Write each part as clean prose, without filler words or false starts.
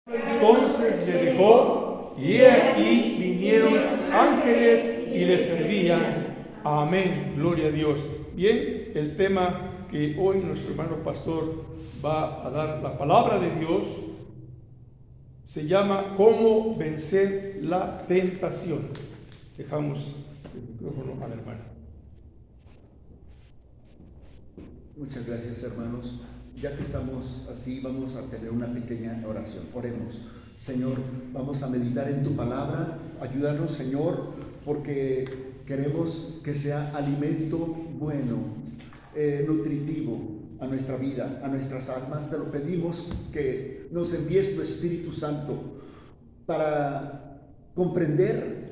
Entonces le dejó, y he aquí vinieron ángeles y le servían. Amén, gloria a Dios. Bien, el tema que hoy nuestro hermano pastor va a dar, la palabra de Dios, se llama ¿Cómo vencer la tentación? Dejamos el micrófono al hermano. Muchas gracias, hermanos. Ya que estamos así, vamos a tener una pequeña oración. Oremos. Señor, vamos a meditar en tu palabra. Ayúdanos, Señor, porque queremos que sea alimento bueno, nutritivo a nuestra vida, a nuestras almas. Te lo pedimos, que nos envíes tu Espíritu Santo para comprender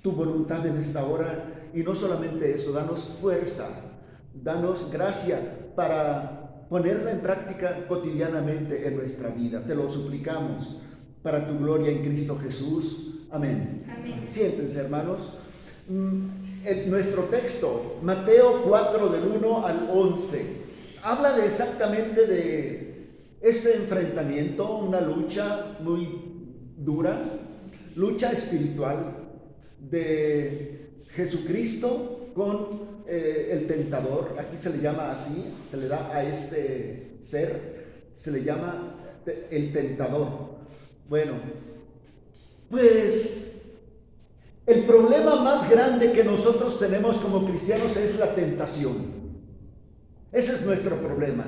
tu voluntad en esta hora. Y no solamente eso, danos fuerza, danos gracia para ponerla en práctica cotidianamente en nuestra vida. Te lo suplicamos para tu gloria en Cristo Jesús. Amén. Amén. Siéntense, hermanos. Nuestro texto, Mateo 4, del 1 al 11, habla exactamente de este enfrentamiento, una lucha muy dura, lucha espiritual de Jesucristo con el tentador. Aquí se le llama así, se le da a este ser, se le llama el tentador. Bueno, pues el problema más grande que nosotros tenemos como cristianos es la tentación. Ese es nuestro problema,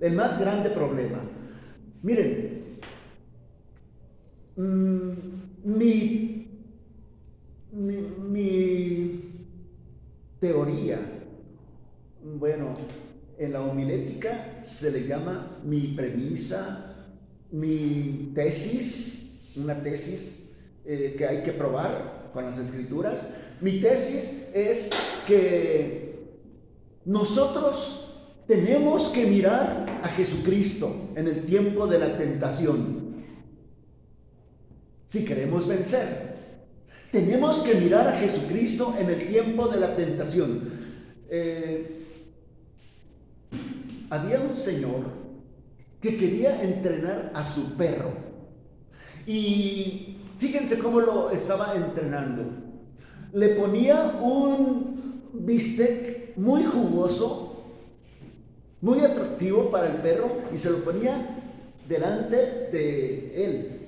el más grande problema. Miren, mi teoría, bueno, en la homilética se le llama mi premisa, mi tesis, una tesis que hay que probar con las escrituras. Mi tesis es que nosotros tenemos que mirar a Jesucristo en el tiempo de la tentación. Si queremos vencer, tenemos que mirar a Jesucristo en el tiempo de la tentación. Había un señor que quería entrenar a su perro. Y fíjense cómo lo estaba entrenando. Le ponía un bistec muy jugoso, muy atractivo para el perro, y se lo ponía delante de él.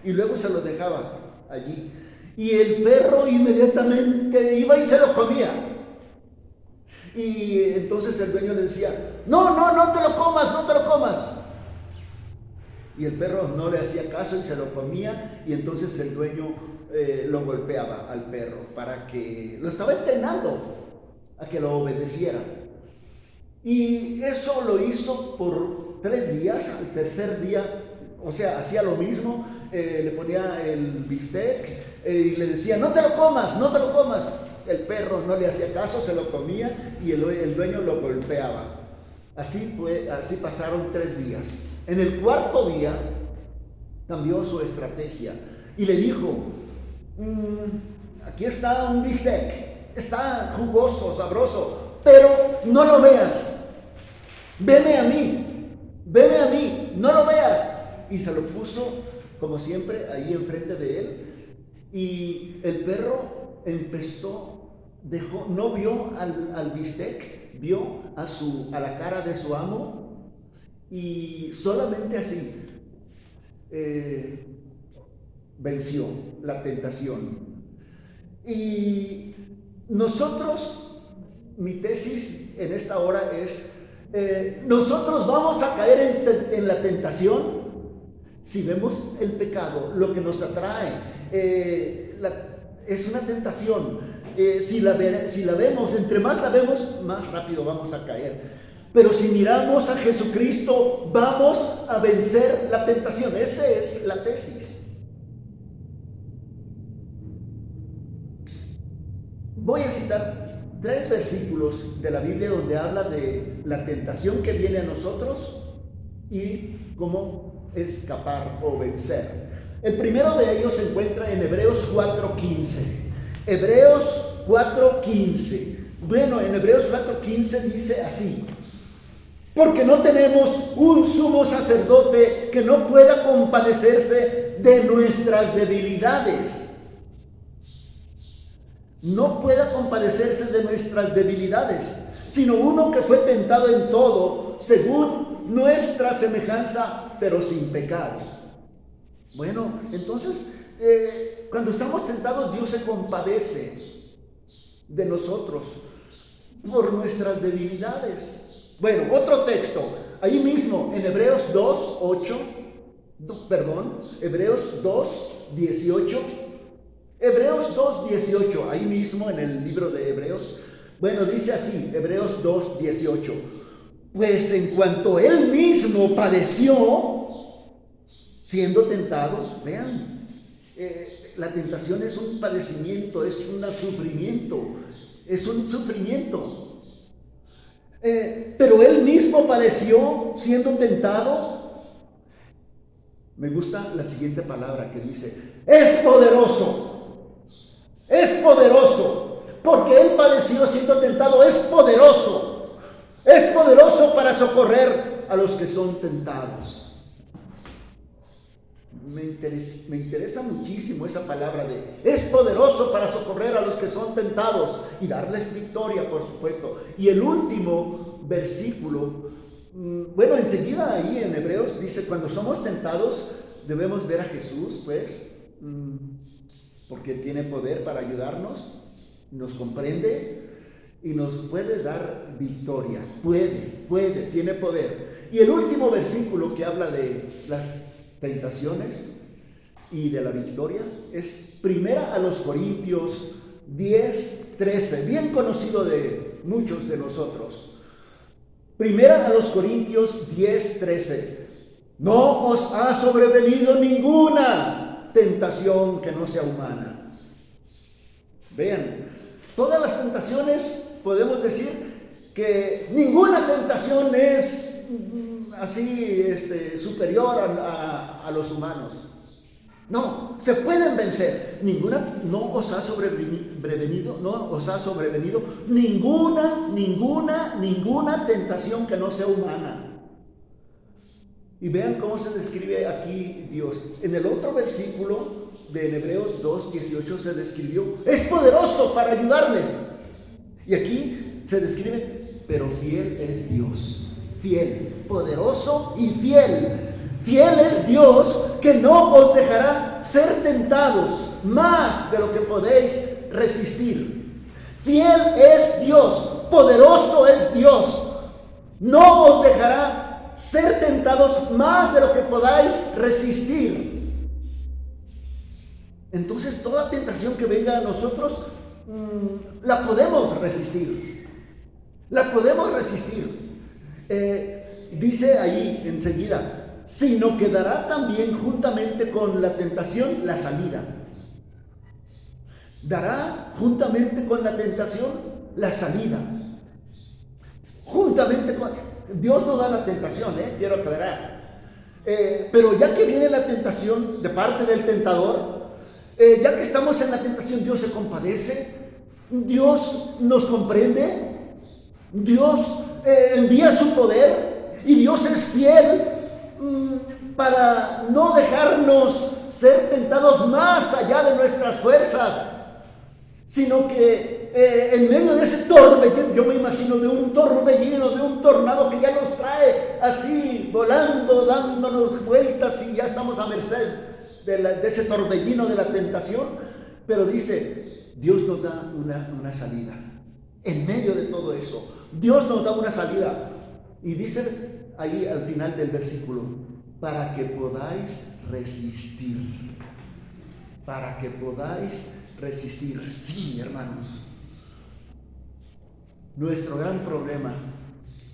Y luego se lo dejaba allí. Y el perro inmediatamente iba y se lo comía. Y entonces el dueño le decía, no te lo comas, no te lo comas. Y el perro no le hacía caso y se lo comía. Y entonces el dueño lo golpeaba al perro para que lo estaba entrenando a que lo obedeciera. Y eso lo hizo por 3 días. Al tercer día, o sea, hacía lo mismo. Le ponía el bistec y le decía, no te lo comas, no te lo comas. El perro no le hacía caso, se lo comía y el dueño lo golpeaba. Así pasaron 3 días. En el 4º día cambió su estrategia y le dijo, aquí está un bistec, está jugoso, sabroso, pero no lo veas, veme a mí, no lo veas. Y se lo puso, como siempre, ahí enfrente de él. Y el perro no vio al bistec, vio a la cara de su amo, y solamente así venció la tentación. Y nosotros, mi tesis en esta hora es, nosotros vamos a caer en la tentación si vemos el pecado, lo que nos atrae, es una tentación. Si la vemos, entre más la vemos, más rápido vamos a caer. Pero si miramos a Jesucristo, vamos a vencer la tentación. Esa es la tesis. Voy a citar 3 versículos de la Biblia donde habla de la tentación que viene a nosotros y cómo escapar o vencer. El primero de ellos se encuentra en Hebreos 4:15. Hebreos 4:15. Bueno, en Hebreos 4:15 dice así: porque no tenemos un sumo sacerdote que no pueda compadecerse de nuestras debilidades. No pueda compadecerse de nuestras debilidades, sino uno que fue tentado en todo, según nuestra semejanza, pero sin pecado. Bueno, entonces, cuando estamos tentados, Dios se compadece de nosotros por nuestras debilidades. Bueno, otro texto, ahí mismo en Hebreos 2:18, Hebreos 2:18, ahí mismo en el libro de Hebreos. Bueno, dice así, Hebreos 2:18, pues en cuanto Él mismo padeció, siendo tentado, vean, la tentación es un padecimiento, es un sufrimiento. Pero Él mismo padeció siendo tentado. Me gusta la siguiente palabra que dice, es poderoso, porque Él padeció siendo tentado, es poderoso para socorrer a los que son tentados. Me interesa muchísimo esa palabra de es poderoso para socorrer a los que son tentados y darles victoria, por supuesto. Y el último versículo, bueno, enseguida ahí en Hebreos dice, cuando somos tentados debemos ver a Jesús, pues, porque tiene poder para ayudarnos, nos comprende y nos puede dar victoria. Tiene poder. Y el último versículo que habla de las tentaciones y de la victoria es 1 Corintios 10:13, bien conocido de muchos de nosotros. 1 Corintios 10:13, no os ha sobrevenido ninguna tentación que no sea humana. Vean, todas las tentaciones, podemos decir que ninguna tentación es así superior a los humanos. No, se pueden vencer. No os ha sobrevenido ninguna tentación que no sea humana. Y vean cómo se describe aquí Dios. En el otro versículo de Hebreos 2:18 se describió, es poderoso para ayudarles. Y aquí se describe, pero fiel es Dios. Fiel, poderoso y fiel. Fiel es Dios, que no os dejará ser tentados más de lo que podéis resistir. Fiel es Dios, poderoso es Dios, no os dejará ser tentados más de lo que podáis resistir. Entonces toda tentación que venga a nosotros, la podemos resistir. Dice ahí enseguida, sino que dará también juntamente con la tentación la salida. Dará juntamente con la tentación la salida. Dios no da la tentación, quiero aclarar. Pero ya que viene la tentación de parte del tentador, ya que estamos en la tentación, Dios se compadece, Dios nos comprende, Dios envía su poder y Dios es fiel para no dejarnos ser tentados más allá de nuestras fuerzas, sino que en medio de ese torbellino, yo me imagino de un torbellino, de un tornado que ya nos trae así volando, dándonos vueltas y ya estamos a merced de ese torbellino de la tentación, pero dice, Dios nos da una salida. En medio de todo eso, Dios nos da una salida. Y dice ahí al final del versículo, para que podáis resistir. Para que podáis resistir. Sí, hermanos. Nuestro gran problema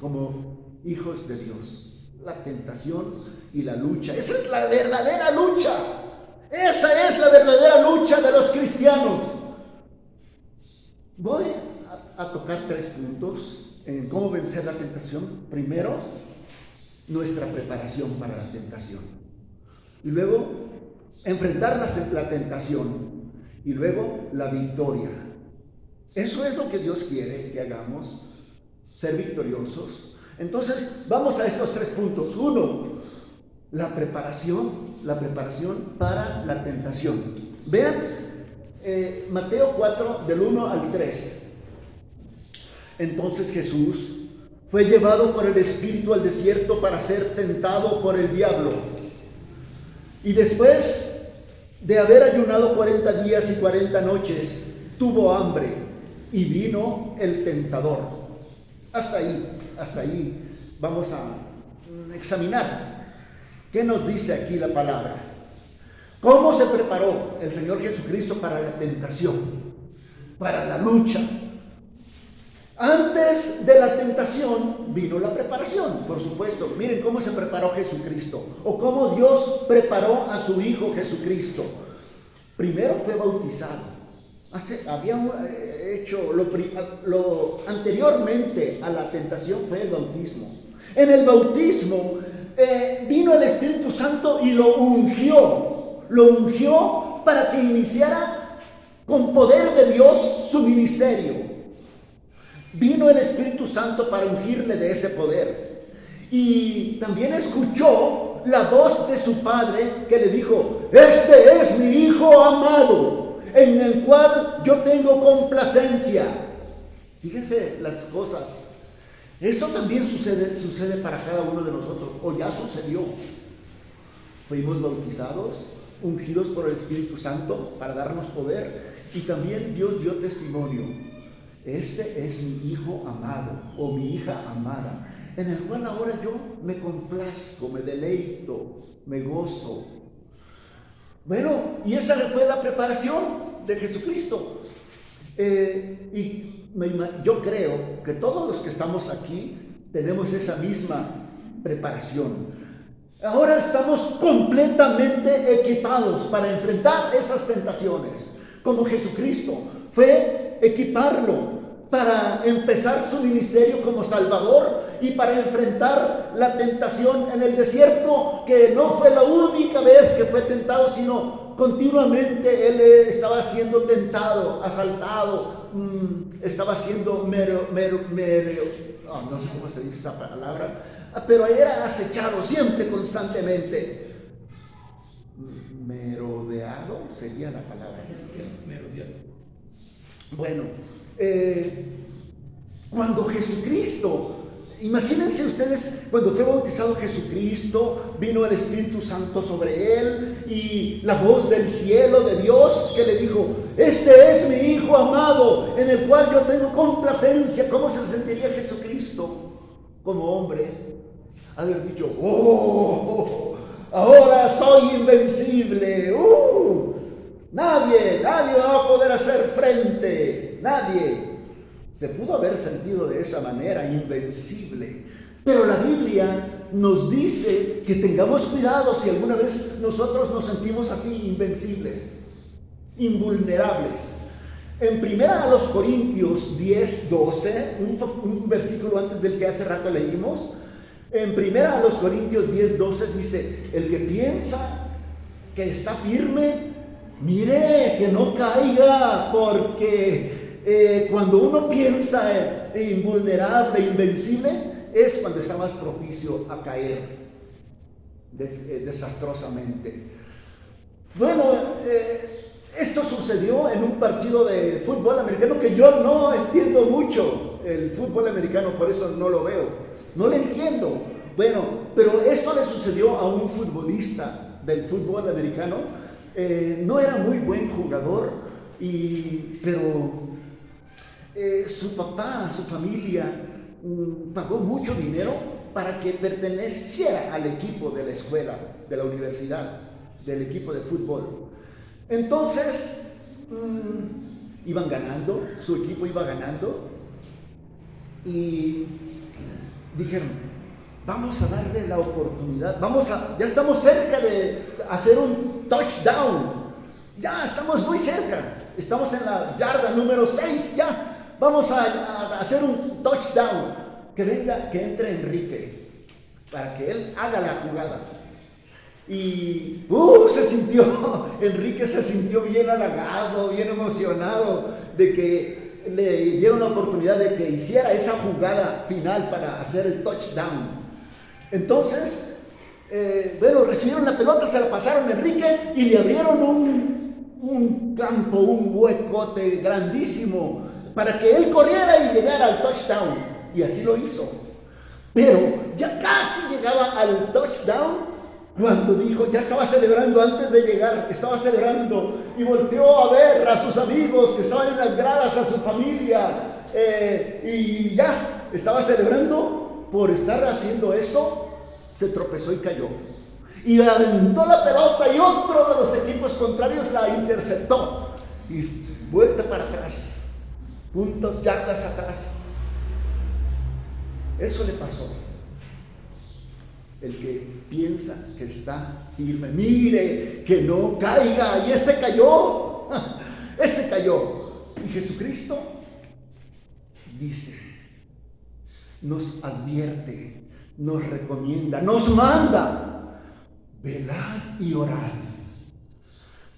como hijos de Dios, la tentación y la lucha. Esa es la verdadera lucha. Esa es la verdadera lucha de los cristianos. Voy a tocar 3 puntos en cómo vencer la tentación. Primero, nuestra preparación para la tentación. Y luego, enfrentar la tentación. Y luego, la victoria. Eso es lo que Dios quiere que hagamos, ser victoriosos. Entonces, vamos a estos 3 puntos. 1, la preparación para la tentación. Vean Mateo 4, del 1 al 3. Entonces Jesús fue llevado por el Espíritu al desierto para ser tentado por el diablo. Y después de haber ayunado 40 días y 40 noches, tuvo hambre y vino el tentador. Hasta ahí vamos a examinar qué nos dice aquí la palabra. ¿Cómo se preparó el Señor Jesucristo para la tentación, para la lucha? Antes de la tentación vino la preparación, por supuesto. Miren cómo se preparó Jesucristo, o cómo Dios preparó a su Hijo Jesucristo. Primero fue bautizado. Había hecho lo anteriormente a la tentación fue el bautismo. En el bautismo vino el Espíritu Santo y lo ungió para que iniciara con poder de Dios su ministerio. Vino el Espíritu Santo para ungirle de ese poder. Y también escuchó la voz de su Padre que le dijo: este es mi Hijo amado, en el cual yo tengo complacencia. Fíjense las cosas. Esto también sucede para cada uno de nosotros, o ya sucedió. Fuimos bautizados, ungidos por el Espíritu Santo para darnos poder, y también Dios dio testimonio: este es mi Hijo amado, o mi hija amada, en el cual ahora yo me complazco, me deleito, me gozo. Bueno, y esa fue la preparación de Jesucristo. Yo creo que todos los que estamos aquí tenemos esa misma preparación. Ahora estamos completamente equipados para enfrentar esas tentaciones, como Jesucristo fue equiparlo para empezar su ministerio como Salvador y para enfrentar la tentación en el desierto, que no fue la única vez que fue tentado, sino continuamente él estaba siendo tentado, asaltado, estaba siendo no sé cómo se dice esa palabra, pero era acechado siempre, constantemente. Merodeado sería la palabra. Merodeado. Bueno, cuando Jesucristo, imagínense ustedes, cuando fue bautizado Jesucristo, vino el Espíritu Santo sobre él y la voz del cielo de Dios que le dijo: este es mi Hijo amado, en el cual yo tengo complacencia. ¿Cómo se sentiría Jesucristo como hombre? Haber dicho: oh, ahora soy invencible. Nadie me va a poder hacer frente. Nadie. Se pudo haber sentido de esa manera, invencible. Pero la Biblia nos dice que tengamos cuidado si alguna vez nosotros nos sentimos así, invencibles, invulnerables. En 1 Corintios 10:12, un versículo antes del que hace rato leímos, en 1 Corintios 10:12 dice: el que piensa que está firme, mire que no caiga, porque cuando uno piensa invulnerable, invencible, es cuando está más propicio a caer desastrosamente. Bueno, esto sucedió en un partido de fútbol americano que yo no entiendo mucho el fútbol americano, por eso no lo veo, no lo entiendo. Bueno, pero esto le sucedió a un futbolista del fútbol americano. No era muy buen jugador, pero su papá, su familia pagó mucho dinero para que perteneciera al equipo de la escuela, de la universidad, del equipo de fútbol. Entonces iban ganando, su equipo iba ganando, y dijeron: vamos a darle la oportunidad, ya estamos cerca de hacer un touchdown, ya estamos muy cerca, estamos en la yarda número 6, ya vamos a hacer un touchdown, que entre Enrique, para que él haga la jugada. Y Enrique se sintió bien halagado, bien emocionado de que le dieron la oportunidad de que hiciera esa jugada final para hacer el touchdown. Entonces, recibieron la pelota, se la pasaron a Enrique y le abrieron un campo, un huecote grandísimo para que él corriera y llegara al touchdown. Y así lo hizo. Pero ya casi llegaba al touchdown cuando dijo, ya estaba celebrando antes de llegar, estaba celebrando y volteó a ver a sus amigos que estaban en las gradas, a su familia, y ya estaba celebrando. Por estar haciendo eso, se tropezó y cayó. Y aventó la pelota y otro de los equipos contrarios la interceptó. Y vuelta para atrás, puntos, yardas atrás. Eso le pasó. El que piensa que está firme, mire que no caiga. Y este cayó. Y Jesucristo dice, nos advierte, nos recomienda, nos manda: velad y orad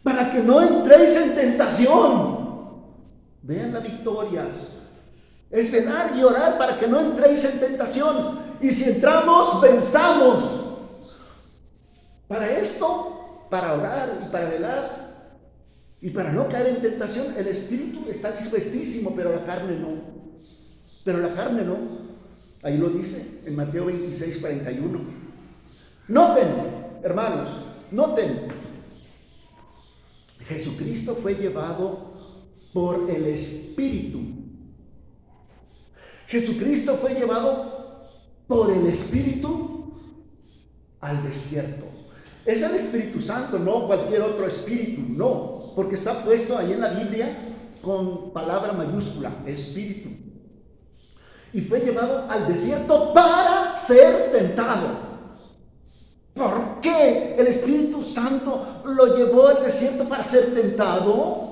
para que no entréis en tentación. Vean la victoria. Es velar y orar para que no entréis en tentación. Y si entramos, venzamos. Para esto, para orar y para velar y para no caer en tentación, el espíritu está dispuestísimo, pero la carne no. Ahí lo dice en Mateo 26, 41. Noten, hermanos, Jesucristo fue llevado por el Espíritu. Jesucristo fue llevado por el Espíritu al desierto. Es el Espíritu Santo, no cualquier otro espíritu, no, porque está puesto ahí en la Biblia con palabra mayúscula, Espíritu. Y fue llevado al desierto para ser tentado. ¿Por qué el Espíritu Santo lo llevó al desierto para ser tentado?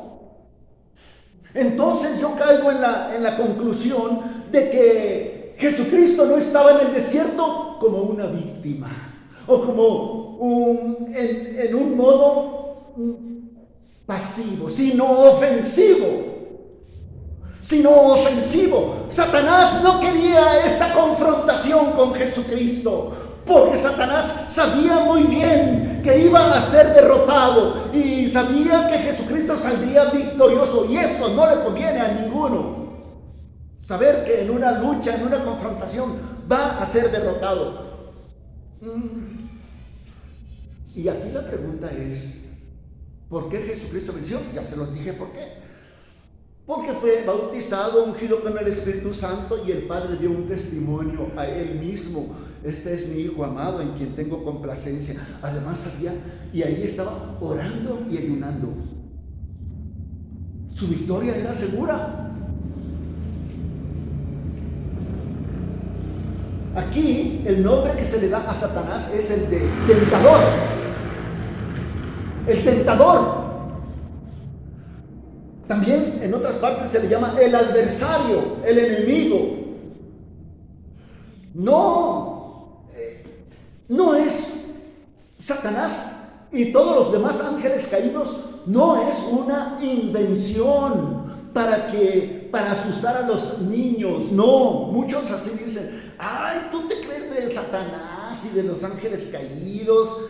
Entonces yo caigo en la conclusión de que Jesucristo no estaba en el desierto como una víctima o como en un modo pasivo, sino ofensivo. Satanás no quería esta confrontación con Jesucristo, porque Satanás sabía muy bien que iba a ser derrotado y sabía que Jesucristo saldría victorioso, y eso no le conviene a ninguno. Saber que en una lucha, en una confrontación, va a ser derrotado. Y aquí la pregunta es, ¿por qué Jesucristo venció? Ya se los dije por qué. Porque fue bautizado, ungido con el Espíritu Santo, y el Padre dio un testimonio a él mismo: este es mi Hijo amado en quien tengo complacencia. Además sabía, y ahí estaba orando y ayunando. Su victoria era segura. Aquí el nombre que se le da a Satanás es el de tentador. El tentador. También en otras partes se le llama el adversario, el enemigo. No es Satanás y todos los demás ángeles caídos, no es una invención para asustar a los niños. No, muchos así dicen: ay, tú te crees de Satanás y de los ángeles caídos.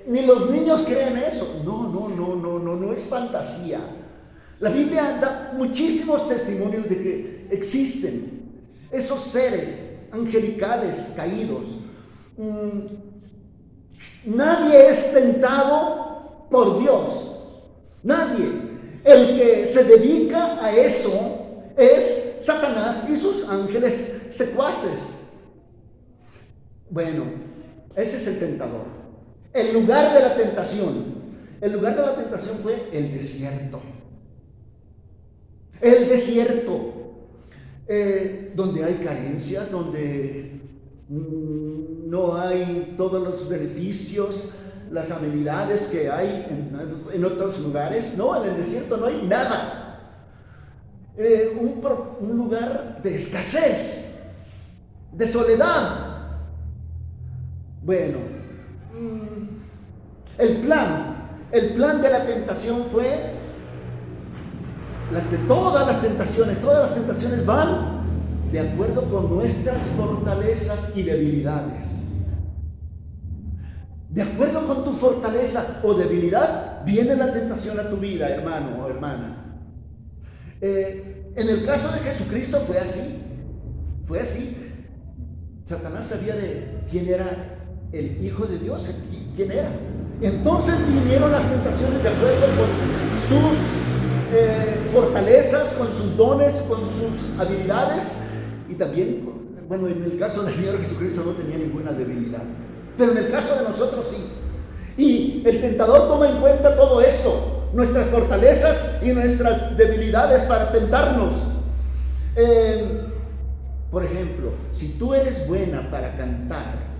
Ni los niños creen eso. No es fantasía. La Biblia da muchísimos testimonios de que existen esos seres angelicales caídos. Nadie es tentado por Dios. Nadie. El que se dedica a eso es Satanás y sus ángeles secuaces. Bueno, ese es el tentador. El lugar de la tentación. El lugar de la tentación fue el desierto. El desierto, donde hay carencias, donde no hay todos los beneficios, las amenidades que hay en otros lugares. No, en el desierto no hay nada. Un lugar de escasez, de soledad. Bueno, el plan de la tentación fue todas las tentaciones van de acuerdo con nuestras fortalezas y debilidades. De acuerdo con tu fortaleza o debilidad, viene la tentación a tu vida, hermano o hermana. En el caso de Jesucristo fue así. Fue así. Satanás sabía de quién era el Hijo de Dios, quién era. Entonces vinieron las tentaciones de acuerdo con sus fortalezas, con sus dones, con sus habilidades. Y también, bueno, en el caso del Señor Jesucristo no tenía ninguna debilidad. Pero en el caso de nosotros sí. Y el tentador toma en cuenta todo eso, nuestras fortalezas y nuestras debilidades para tentarnos. Por ejemplo, si tú eres buena para cantar,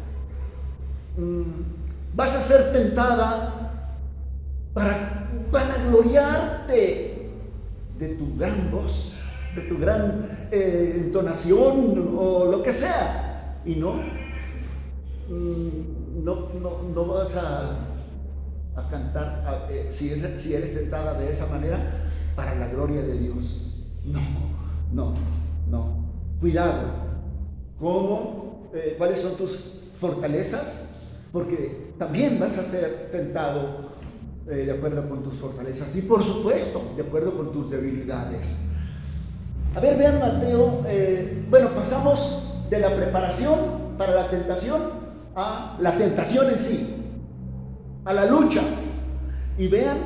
vas a ser tentada para gloriarte de tu gran voz, de tu gran entonación o lo que sea. Y no vas a cantar si eres tentada de esa manera para la gloria de Dios. No. Cuidado. ¿Cuáles son tus fortalezas? Porque también vas a ser tentado de acuerdo con tus fortalezas y, por supuesto, de acuerdo con tus debilidades. A ver, vean Mateo. Pasamos de la preparación para la tentación a la tentación en sí, a la lucha. Y vean,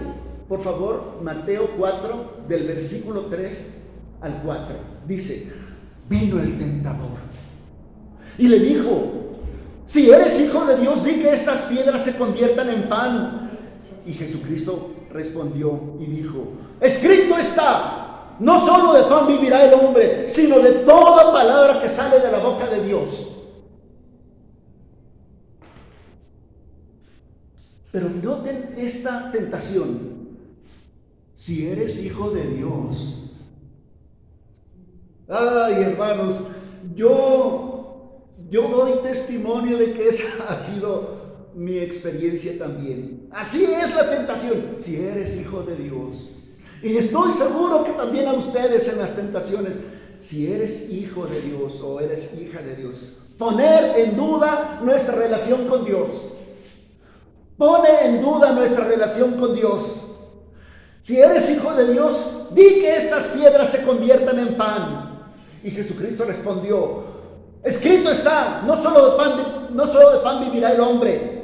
por favor, Mateo 4, del versículo 3 al 4. Dice: vino el tentador y le dijo: si eres hijo de Dios, di que estas piedras se conviertan en pan. Y Jesucristo respondió y dijo: escrito está, no solo de pan vivirá el hombre, sino de toda palabra que sale de la boca de Dios. Pero noten esta tentación: si eres hijo de Dios. Ay, hermanos, yo doy testimonio de que esa ha sido mi experiencia también. Así es la tentación, si eres hijo de Dios. Y estoy seguro que también a ustedes en las tentaciones, si eres hijo de Dios o eres hija de Dios, poner en duda nuestra relación con Dios. Pone en duda nuestra relación con Dios. Si eres hijo de Dios, di que estas piedras se conviertan en pan. Y Jesucristo respondió: escrito está, no solo de pan vivirá el hombre.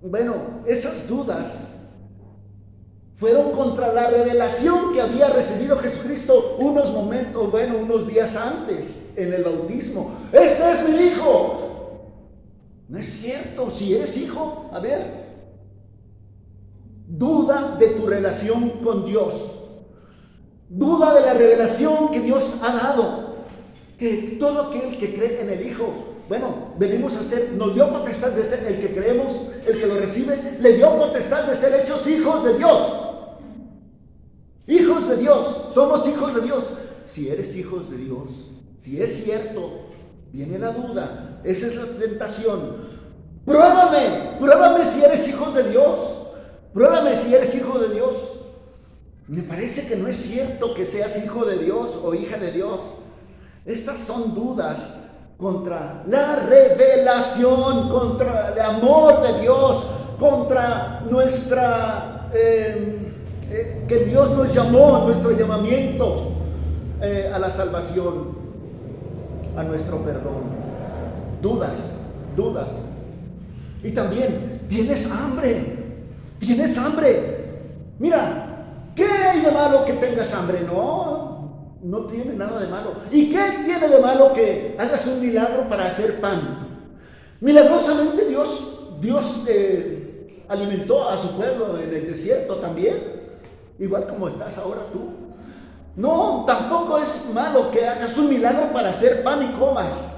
Bueno, esas dudas fueron contra la revelación que había recibido Jesucristo unos días antes en el bautismo. Este es mi hijo. No es cierto. Si eres hijo, a ver, duda de tu relación con Dios. Duda de la revelación que Dios ha dado, que todo aquel que cree en el Hijo, nos dio potestad de ser, el que creemos, el que lo recibe, le dio potestad de ser hechos hijos de Dios. Hijos de Dios, somos hijos de Dios. Si eres hijos de Dios, si es cierto, viene la duda, esa es la tentación. Pruébame si eres hijo de Dios. Pruébame si eres hijo de Dios. Me parece que no es cierto que seas hijo de Dios o hija de Dios. Estas son dudas contra la revelación, contra el amor de Dios, contra nuestra que Dios nos llamó, nuestro llamamiento a la salvación, a nuestro perdón. Dudas. Y también, ¿tienes hambre? Mira, ¿qué hay de malo que tengas hambre? No tiene nada de malo. ¿Y qué tiene de malo que hagas un milagro para hacer pan? Milagrosamente Dios alimentó a su pueblo en el desierto también, igual como estás ahora tú. No, tampoco es malo que hagas un milagro para hacer pan y comas.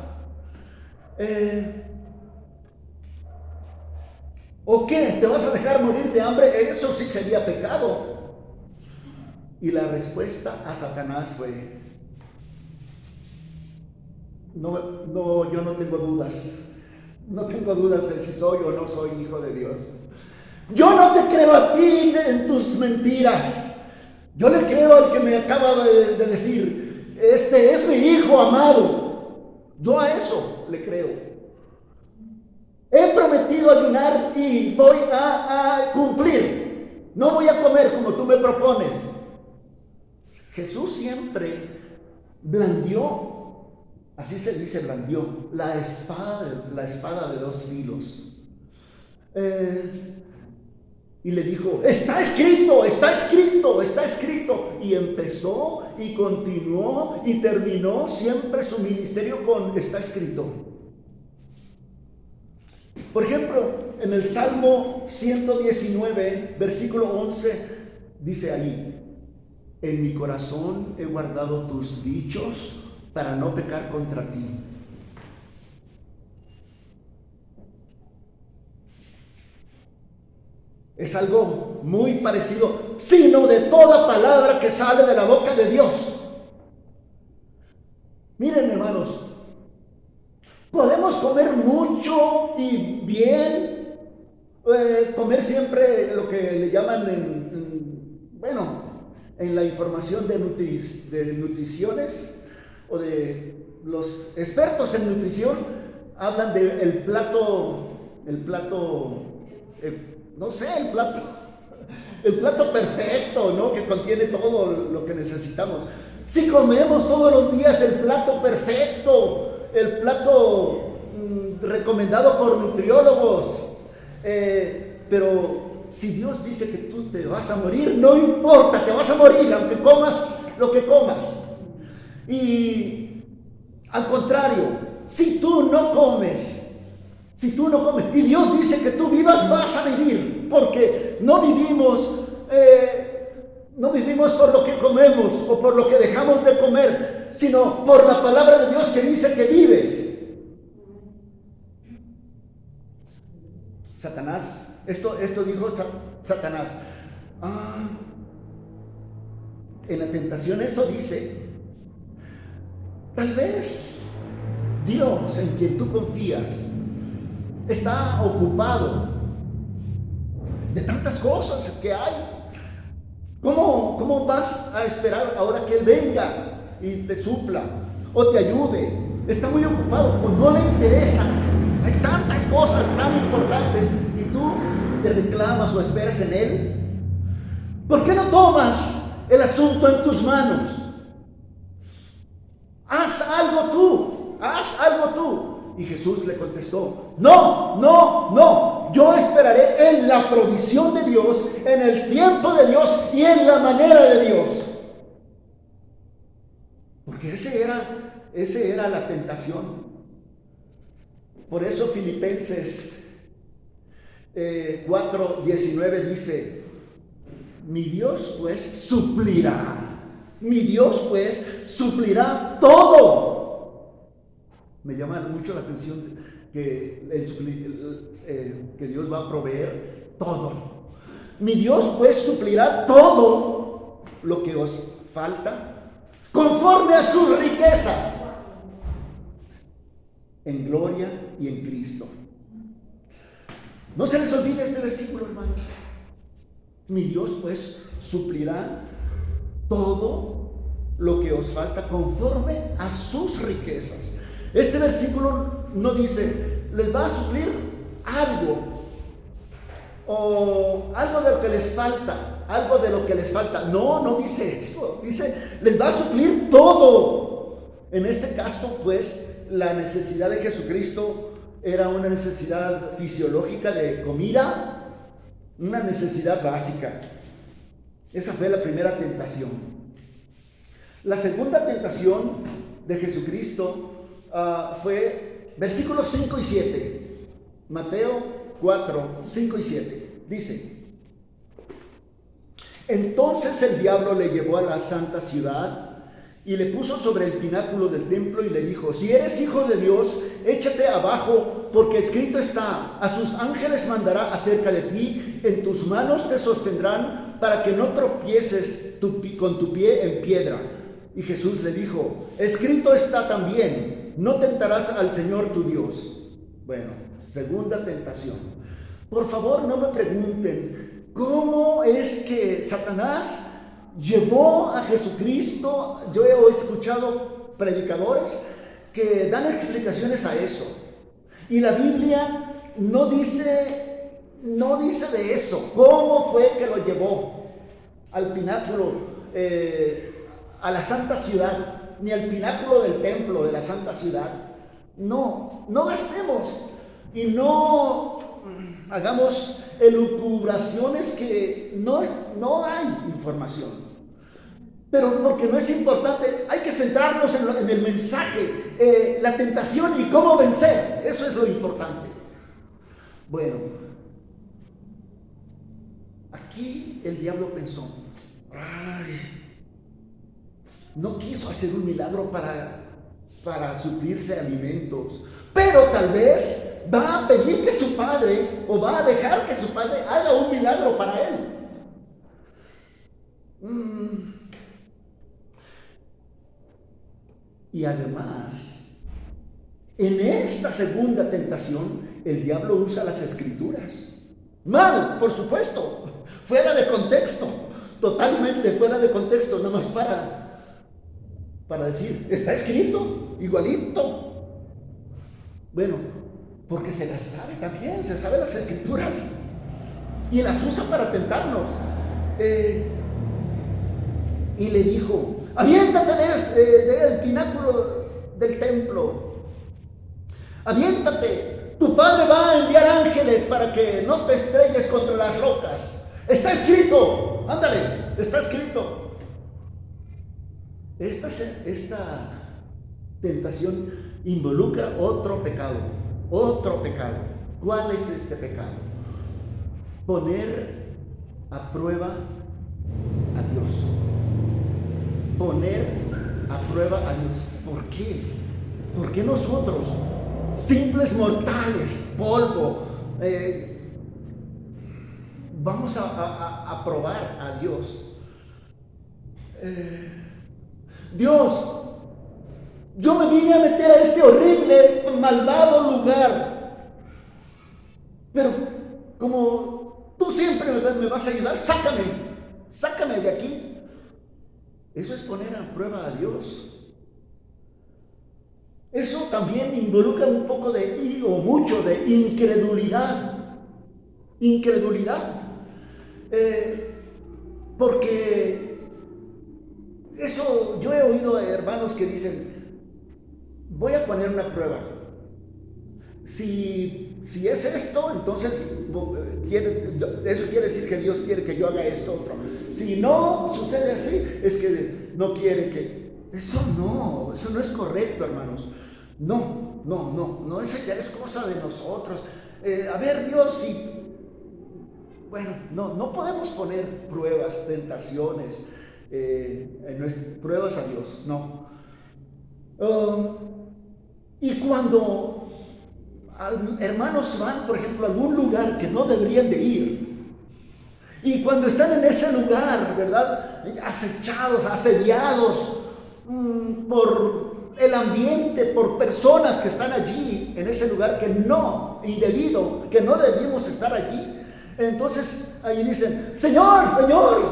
¿O qué? ¿Te vas a dejar morir de hambre? Eso sí sería pecado. Y la respuesta a Satanás fue: no, yo no tengo dudas. No tengo dudas de si soy o no soy hijo de Dios. Yo no te creo a ti en tus mentiras. Yo le creo al que me acaba de decir, este es mi hijo amado. Yo a eso le creo. He prometido ayunar y voy a cumplir. No voy a comer como tú me propones. Jesús siempre blandió, así se dice, blandió, la espada de dos filos. Y le dijo, está escrito, está escrito, está escrito. Y empezó y continuó y terminó siempre su ministerio con está escrito. Por ejemplo, en el Salmo 119, versículo 11, dice ahí, en mi corazón he guardado tus dichos para no pecar contra ti. Es algo muy parecido, sino de toda palabra que sale de la boca de Dios. Miren, hermanos, podemos comer mucho y bien, comer siempre lo que le llaman en la información de nutriciones o de los expertos en nutrición, hablan del plato, no sé, el plato perfecto, ¿no? Que contiene todo lo que necesitamos. Si comemos todos los días el plato perfecto, el plato recomendado por nutriólogos, pero si Dios dice que tú te vas a morir, no importa, te vas a morir, aunque comas lo que comas. Y al contrario, si tú no comes, y Dios dice que tú vivas, vas a vivir, porque no vivimos por lo que comemos o por lo que dejamos de comer, sino por la palabra de Dios que dice que vives. Satanás, esto dijo Satanás. En la tentación esto dice, tal vez Dios en quien tú confías está ocupado de tantas cosas que hay. ¿Cómo vas a esperar ahora que Él venga y te supla o te ayude? Está muy ocupado o no le interesas. Hay tantas cosas tan importantes y tú te reclamas o esperas en Él. ¿Por qué no tomas el asunto en tus manos? Haz algo tú. Y Jesús le contestó, no, yo esperaré en la provisión de Dios, en el tiempo de Dios y en la manera de Dios. Porque ese era la tentación. Por eso Filipenses 4:19 dice, mi Dios pues suplirá todo. Me llama mucho la atención que Dios va a proveer todo. Mi Dios pues suplirá todo lo que os falta conforme a sus riquezas en gloria y en Cristo. No se les olvide este versículo, hermanos. Mi Dios pues suplirá todo lo que os falta conforme a sus riquezas. Este versículo no dice, les va a suplir algo o algo de lo que les falta, No dice eso. Dice, les va a suplir todo. En este caso, pues, la necesidad de Jesucristo era una necesidad fisiológica de comida, una necesidad básica. Esa fue la primera tentación. La segunda tentación de Jesucristo fue versículos 5 y 7. Mateo 4, 5 y 7. Dice, entonces el diablo le llevó a la santa ciudad y le puso sobre el pináculo del templo y le dijo, si eres hijo de Dios, échate abajo, porque escrito está, a sus ángeles mandará acerca de ti, en tus manos te sostendrán para que no tropieces con tu pie en piedra. Y Jesús le dijo, escrito está también, no tentarás al Señor tu Dios. Bueno, segunda tentación. Por favor, no me pregunten, ¿cómo es que Satanás llevó a Jesucristo. Yo he escuchado predicadores que dan explicaciones a eso. Y la Biblia no dice de eso. ¿Cómo fue que lo llevó al pináculo, a la santa ciudad, ni al pináculo del templo de la santa ciudad? No gastemos y no hagamos elucubraciones que no hay información. Pero porque no es importante, hay que centrarnos en el mensaje, la tentación y cómo vencer. Eso es lo importante. Bueno, aquí el diablo pensó, no quiso hacer un milagro para suplirse alimentos, pero tal vez va a pedir que su padre, o va a dejar que su padre haga un milagro para él. Y además, en esta segunda tentación, el diablo usa las escrituras. Mal, por supuesto, fuera de contexto, totalmente fuera de contexto, nada más para decir, está escrito, igualito. Bueno, porque se las sabe también, se sabe las escrituras y las usa para tentarnos. Y le dijo, aviéntate del pináculo del templo, aviéntate, tu padre va a enviar ángeles para que no te estrelles contra las rocas. Está escrito, ándale, está escrito. Esta tentación involucra otro pecado. ¿Cuál es este pecado? Poner a prueba a Dios. Poner a prueba a Dios. ¿Por qué? ¿Por qué nosotros, simples mortales, polvo, vamos a probar a Dios? Dios, yo me vine a meter a este horrible, malvado lugar, pero como tú siempre me vas a ayudar, sácame de aquí. Eso es poner a prueba a Dios. Eso también involucra un poco o mucho de incredulidad. Porque eso, yo he oído a hermanos que dicen, voy a poner una prueba. Si es esto, entonces eso quiere decir que Dios quiere que yo haga esto otro. Si no sucede así, es que no quiere que... Eso no es correcto, hermanos. No, eso ya es cosa de nosotros. A ver, Dios, bueno, no podemos poner pruebas, tentaciones, pruebas a Dios, no. Y cuando hermanos van, por ejemplo, a algún lugar que no deberían de ir, y cuando están en ese lugar, ¿verdad?, acechados, asediados por el ambiente, por personas que están allí, en ese lugar indebido, que no debimos estar allí, entonces ahí dicen, Señor,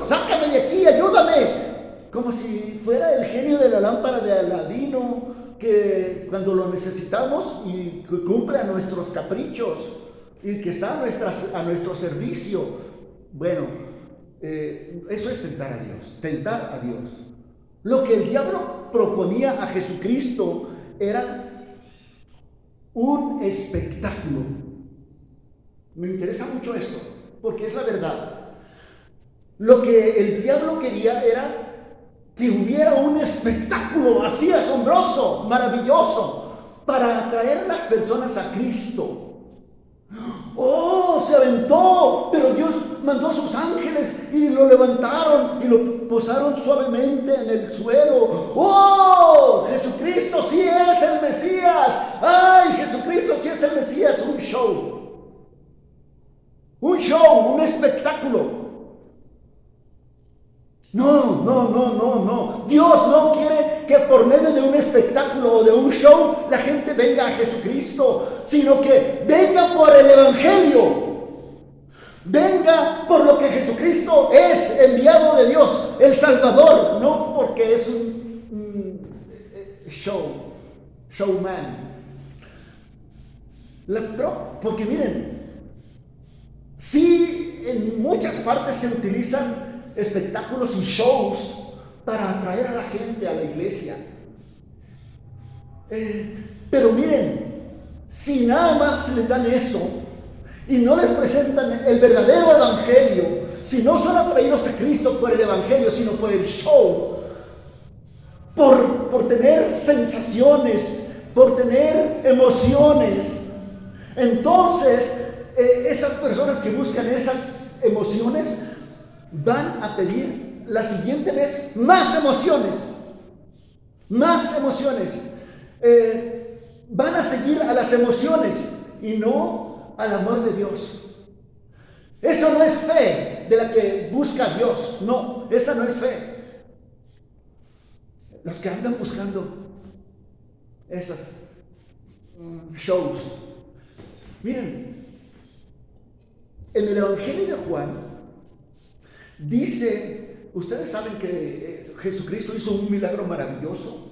sácame de aquí, ayúdame, como si fuera el genio de la lámpara de Aladino, que cuando lo necesitamos y que cumple a nuestros caprichos y que está a nuestro servicio. Bueno, eso es tentar a Dios. Lo que el diablo proponía a Jesucristo era un espectáculo. Me interesa mucho esto, porque es la verdad. Lo que el diablo quería era que hubiera un espectáculo así asombroso, maravilloso, para atraer a las personas a Cristo. Se aventó, pero Dios mandó a sus ángeles y lo levantaron y lo posaron suavemente en el suelo. Jesucristo sí es el Mesías. Jesucristo sí es el Mesías. Un show, un espectáculo. No. Dios no quiere que por medio de un espectáculo o de un show la gente venga a Jesucristo, sino que venga por el Evangelio. Venga por lo que Jesucristo es, enviado de Dios, el Salvador, no porque es un showman. Porque miren, sí, en muchas partes se utilizan espectáculos y shows para atraer a la gente a la iglesia. Pero miren, si nada más les dan eso y no les presentan el verdadero evangelio, si no son atraídos a Cristo por el evangelio, sino por el show, por tener sensaciones, por tener emociones, entonces esas personas que buscan esas emociones van a pedir la siguiente vez más emociones, van a seguir a las emociones y no al amor de Dios. Eso no es fe de la que busca a Dios, no, esa no es fe. Los que andan buscando esas shows, miren, en el Evangelio de Juan dice, ustedes saben que Jesucristo hizo un milagro maravilloso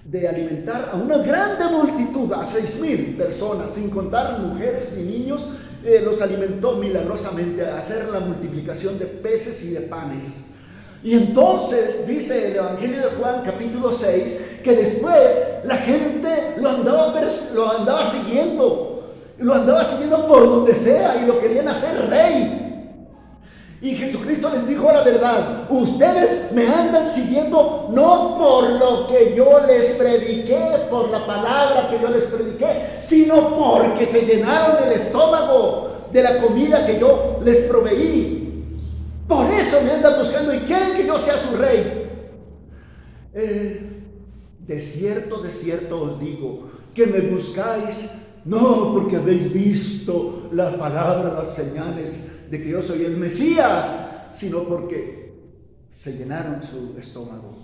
de alimentar a una grande multitud, a 6,000 personas, sin contar mujeres ni niños. Los alimentó milagrosamente, a hacer la multiplicación de peces y de panes. Y entonces dice el Evangelio de Juan capítulo 6 que después la gente lo andaba siguiendo por donde sea y lo querían hacer rey. Y Jesucristo les dijo la verdad: ustedes me andan siguiendo no por lo que yo les prediqué, por la palabra que yo les prediqué, sino porque se llenaron el estómago de la comida que yo les proveí. Por eso me andan buscando y quieren que yo sea su rey. De cierto os digo, que me buscáis no porque habéis visto la palabra, las señales de que yo soy el Mesías, sino porque se llenaron su estómago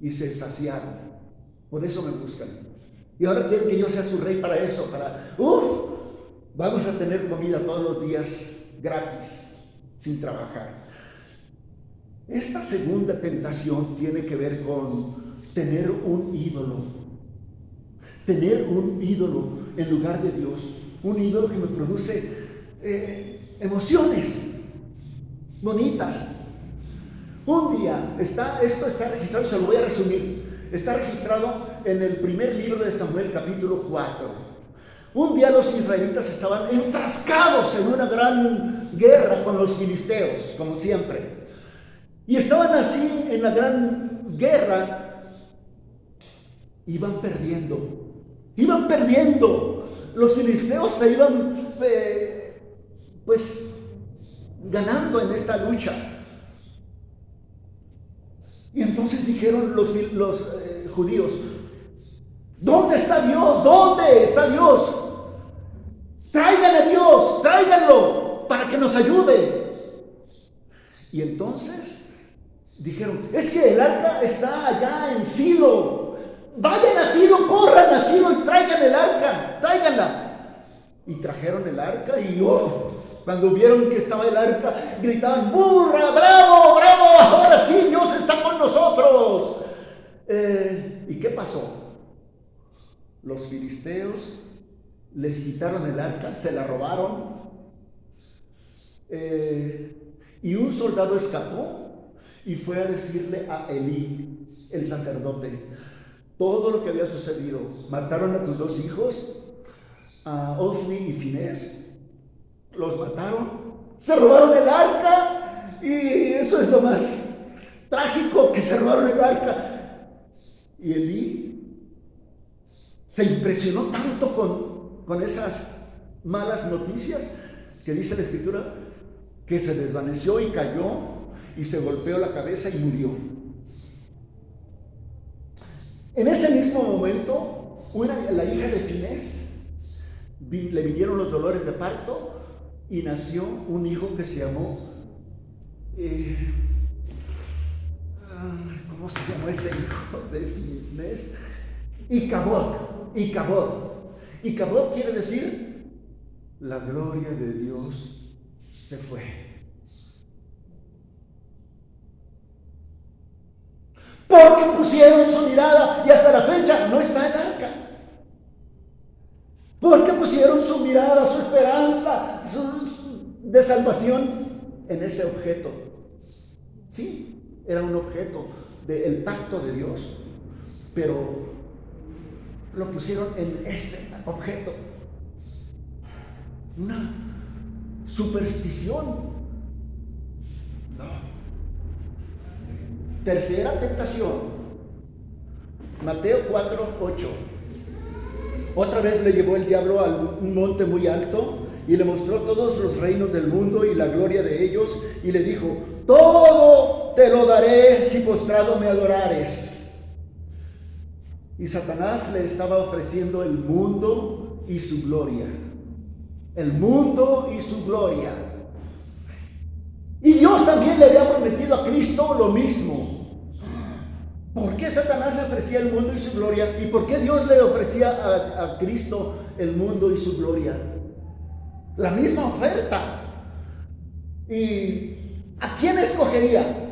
y se saciaron. Por eso me buscan. Y ahora quieren que yo sea su rey para eso, vamos a tener comida todos los días gratis, sin trabajar. Esta segunda tentación tiene que ver con tener un ídolo en lugar de Dios, un ídolo que me produce emociones bonitas. Un día, esto está registrado y se lo voy a resumir. Está registrado en el primer libro de Samuel, capítulo 4. Un día los israelitas estaban enfrascados en una gran guerra con los filisteos, como siempre. Y estaban así en la gran guerra. Iban perdiendo. Los filisteos se iban ganando en esta lucha. Y entonces dijeron los judíos: ¿dónde está Dios? ¿Dónde está Dios? Traigan a Dios, tráiganlo para que nos ayude. Y entonces dijeron: es que el arca está allá en Silo. Vayan a Silo, corran a Silo y traigan el arca, tráiganla. Y trajeron el arca y cuando vieron que estaba el arca, gritaban: ¡burra, bravo, bravo! Ahora sí, Dios está con nosotros. ¿Y qué pasó? Los filisteos les quitaron el arca, se la robaron. Y un soldado escapó y fue a decirle a Elí, el sacerdote, todo lo que había sucedido. Mataron a tus 2 hijos, a Ofni y Finés. Los mataron, se robaron el arca, y eso es lo más trágico, que se robaron el arca. Y Elí se impresionó tanto con esas malas noticias que dice la Escritura que se desvaneció y cayó y se golpeó la cabeza y murió. En ese mismo momento, la hija de Finés, le vinieron los dolores de parto y nació un hijo que se llamó, ¿cómo se llamó ese hijo de Finés? Icabod. Icabod quiere decir la gloria de Dios se fue. Porque pusieron su mirada, y hasta la fecha no está el arca. Porque pusieron su mirada, su esperanza de salvación en ese objeto. Sí, era un objeto del pacto de Dios, pero lo pusieron en ese objeto. Una superstición. No. Tercera tentación. Mateo 4:8. Otra vez le llevó el diablo a un monte muy alto y le mostró todos los reinos del mundo y la gloria de ellos, y le dijo: todo te lo daré si postrado me adorares. Y Satanás le estaba ofreciendo el mundo y su gloria. El mundo y su gloria. Y Dios también le había prometido a Cristo lo mismo. ¿Por qué Satanás le ofrecía el mundo y su gloria? ¿Y por qué Dios le ofrecía a Cristo el mundo y su gloria? La misma oferta. ¿Y a quién escogería?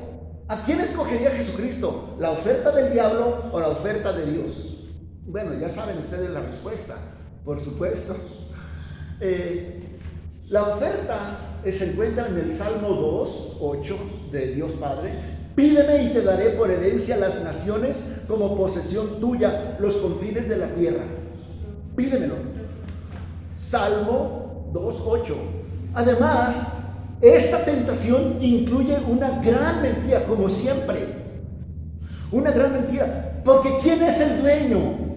¿A quién escogería Jesucristo? ¿La oferta del diablo o la oferta de Dios? Bueno, ya saben ustedes la respuesta, por supuesto. La oferta se encuentra en el Salmo 2:8 de Dios Padre. Pídeme y te daré por herencia las naciones, como posesión tuya los confines de la tierra. Pídemelo. Salmo 2:8. Además, esta tentación incluye una gran mentira, como siempre. Una gran mentira. Porque ¿quién es el dueño?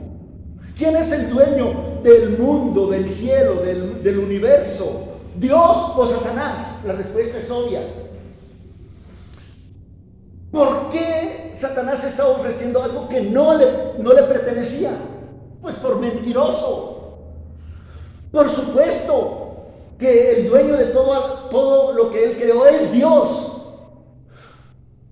¿Quién es el dueño del mundo, del cielo, del universo? ¿Dios o Satanás? La respuesta es obvia. ¿Por qué Satanás estaba ofreciendo algo que no le pertenecía? Pues por mentiroso. Por supuesto que el dueño de todo lo que él creó es Dios.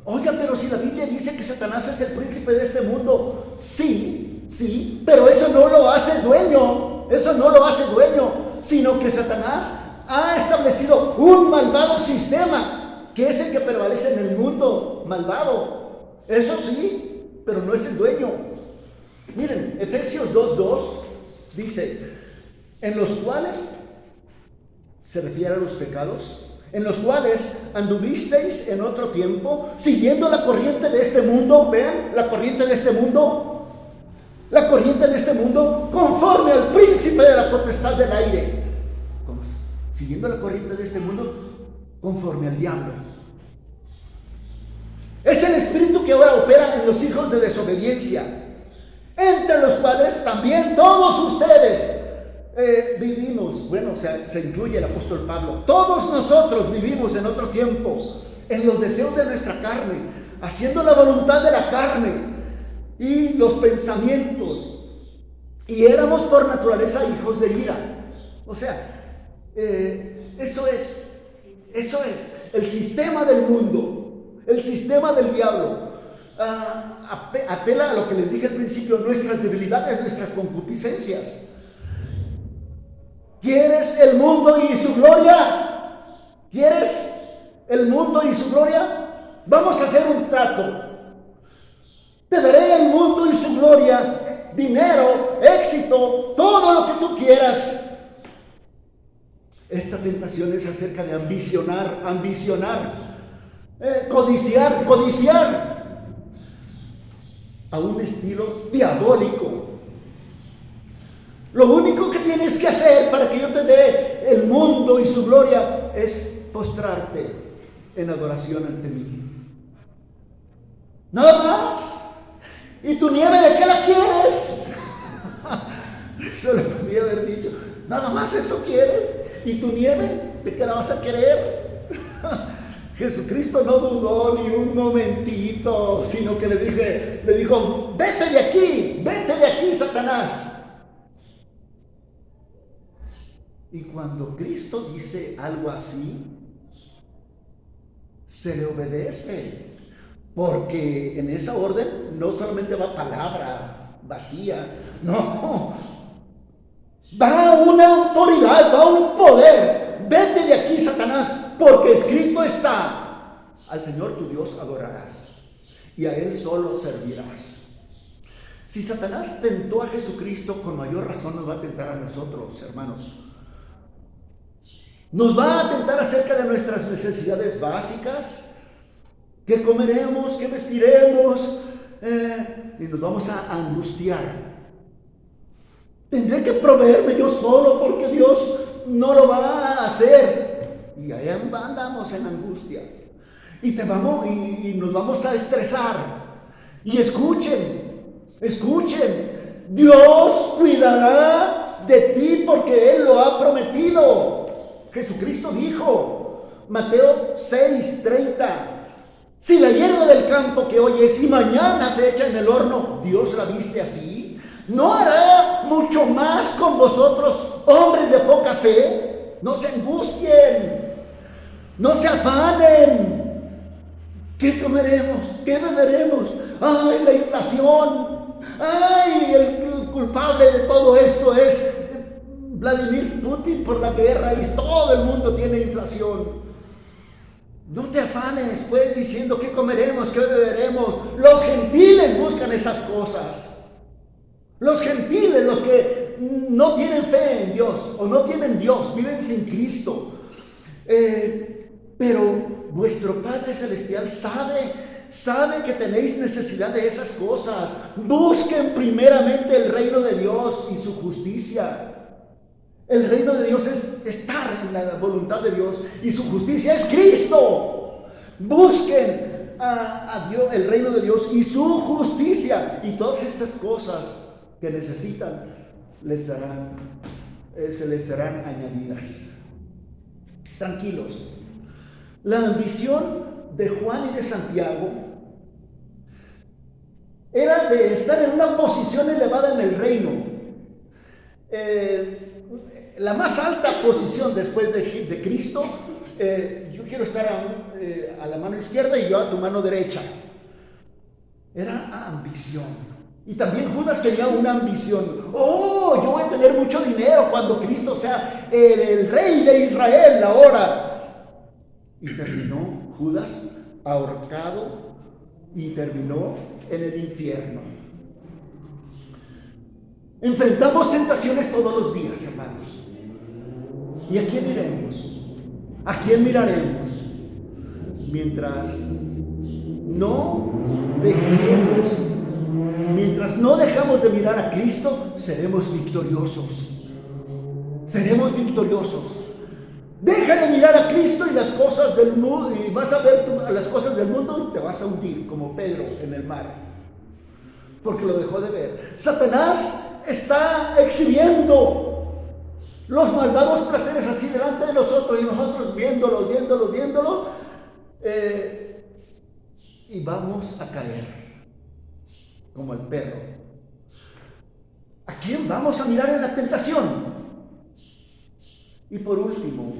Oiga, pero si la Biblia dice que Satanás es el príncipe de este mundo, sí, pero eso no lo hace dueño. Eso no lo hace dueño, sino que Satanás ha establecido un malvado sistema, que es el que prevalece en el mundo malvado. Eso sí, pero no es el dueño. Miren, Efesios 2:2 dice: en los cuales, se refiere a los pecados, en los cuales anduvisteis en otro tiempo, siguiendo la corriente de este mundo. Vean, la corriente de este mundo. La corriente de este mundo, conforme al príncipe de la potestad del aire. Siguiendo la corriente de este mundo, conforme al diablo. Es el espíritu que ahora opera en los hijos de desobediencia, entre los cuales también todos ustedes vivimos. Bueno, se incluye el apóstol Pablo. Todos nosotros vivimos en otro tiempo, en los deseos de nuestra carne, haciendo la voluntad de la carne y los pensamientos, y éramos por naturaleza hijos de ira. O sea, eso es el sistema del mundo, el sistema del diablo. Apela a lo que les dije al principio: nuestras debilidades, nuestras concupiscencias. ¿Quieres el mundo y su gloria? ¿Quieres el mundo y su gloria? Vamos a hacer un trato. Te daré el mundo y su gloria, dinero, éxito, todo lo que tú quieras. Esta tentación es acerca de ambicionar, codiciar a un estilo diabólico. Lo único que tienes que hacer para que yo te dé el mundo y su gloria es postrarte en adoración ante mí. Nada más. ¿Y tu nieve de qué la quieres? Eso le podría haber dicho. Nada más eso quieres. ¿Y tu nieve de qué la vas a querer? Jesucristo no dudó ni un momentito, sino que le dijo: vete de aquí, Satanás. Y cuando Cristo dice algo así, se le obedece. Porque en esa orden no solamente va palabra vacía, no. Da una autoridad, da un poder. Vete de aquí, Satanás, porque escrito está: al Señor tu Dios adorarás y a Él solo servirás. Si Satanás tentó a Jesucristo, con mayor razón nos va a tentar a nosotros, hermanos. Nos va a tentar acerca de nuestras necesidades básicas. ¿Qué comeremos? ¿Qué vestiremos? Y nos vamos a angustiar. Tendré que proveerme yo solo porque Dios no lo va a hacer. Y ahí andamos en angustia. Y nos vamos a estresar. Y escuchen, Dios cuidará de ti porque Él lo ha prometido. Jesucristo dijo, Mateo 6:30, si la hierba del campo que hoy es y mañana se echa en el horno, Dios la viste así, ¿no hará mucho más con vosotros, hombres de poca fe? No se angustien, no se afanen. ¿Qué comeremos? ¿Qué beberemos? ¡Ay, la inflación! ¡Ay, el culpable de todo esto es Vladimir Putin por la guerra y todo el mundo tiene inflación! No te afanes, pues, diciendo qué comeremos, qué beberemos. Los gentiles buscan esas cosas. Los gentiles, los que no tienen fe en Dios o no tienen Dios, viven sin Cristo. Pero vuestro Padre Celestial sabe que tenéis necesidad de esas cosas. Busquen primeramente el reino de Dios y su justicia. El reino de Dios es estar en la voluntad de Dios y su justicia es Cristo. Busquen a Dios, el reino de Dios y su justicia, y todas estas cosas que necesitan se les serán añadidas. Tranquilos. La ambición de Juan y de Santiago era de estar en una posición elevada en el reino. La más alta posición después de Cristo. Yo quiero estar a la mano izquierda y yo a tu mano derecha. Era ambición. Y también Judas tenía una ambición. Yo voy a tener mucho dinero cuando Cristo sea el rey de Israel ahora. Y terminó Judas ahorcado y terminó en el infierno. Enfrentamos tentaciones todos los días, hermanos. ¿Y a quién iremos? ¿A quién miraremos? Mientras no dejamos de mirar a Cristo, seremos victoriosos. Seremos victoriosos. Deja de mirar a Cristo y las cosas del mundo, y vas a ver las cosas del mundo y te vas a hundir como Pedro en el mar, porque lo dejó de ver. Satanás está exhibiendo los malvados placeres así delante de nosotros, y nosotros viéndolos, y vamos a caer como el perro. ¿A quién vamos a mirar en la tentación? Y por último,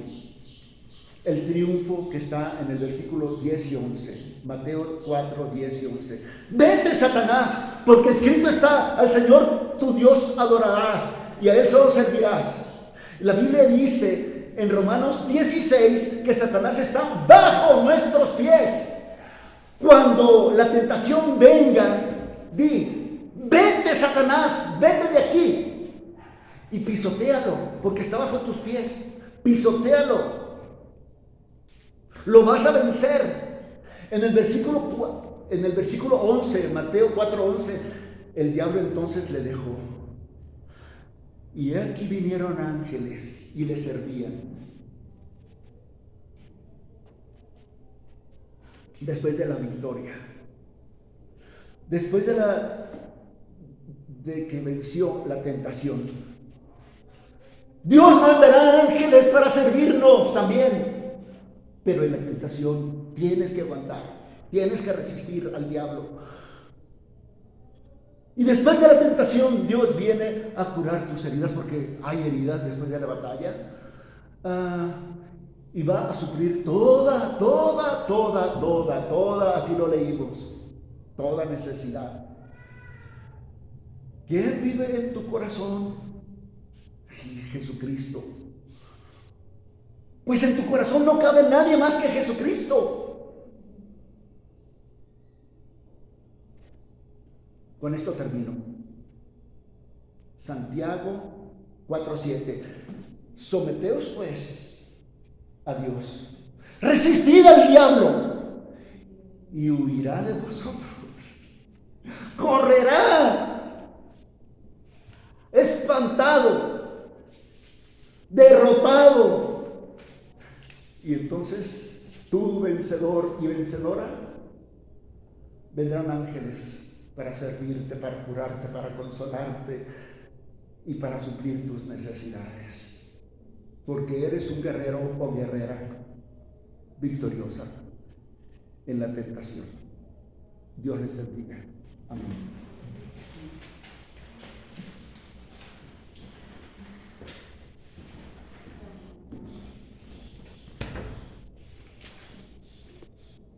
el triunfo que está en el versículo 10 y 11, Mateo 4, 10 y 11. Vete, Satanás, porque escrito está: al Señor tu Dios adorarás y a Él solo servirás. La Biblia dice en Romanos 16 que Satanás está bajo nuestros pies. Cuando la tentación venga, di: vete, Satanás, vete de aquí. Y pisotéalo, porque está bajo tus pies. Pisotéalo. Lo vas a vencer. En el versículo 11, Mateo 4:11, el diablo entonces le dejó. Y aquí vinieron ángeles y le servían. Después de la victoria, después de que venció la tentación, Dios mandará ángeles para servirnos también. Pero en la tentación tienes que aguantar, tienes que resistir al diablo. Y después de la tentación, Dios viene a curar tus heridas, porque hay heridas después de la batalla. Y va a suplir toda, así lo leímos, toda necesidad. ¿Quién vive en tu corazón? Jesucristo. Pues en tu corazón no cabe nadie más que Jesucristo. Con esto termino. Santiago 4:7. Someteos pues a Dios. Resistid al diablo y huirá de vosotros. Correrá espantado, derrotado. Y entonces tú, vencedor y vencedora, vendrán ángeles para servirte, para curarte, para consolarte y para suplir tus necesidades. Porque eres un guerrero o guerrera victoriosa en la tentación. Dios les bendiga. Amén.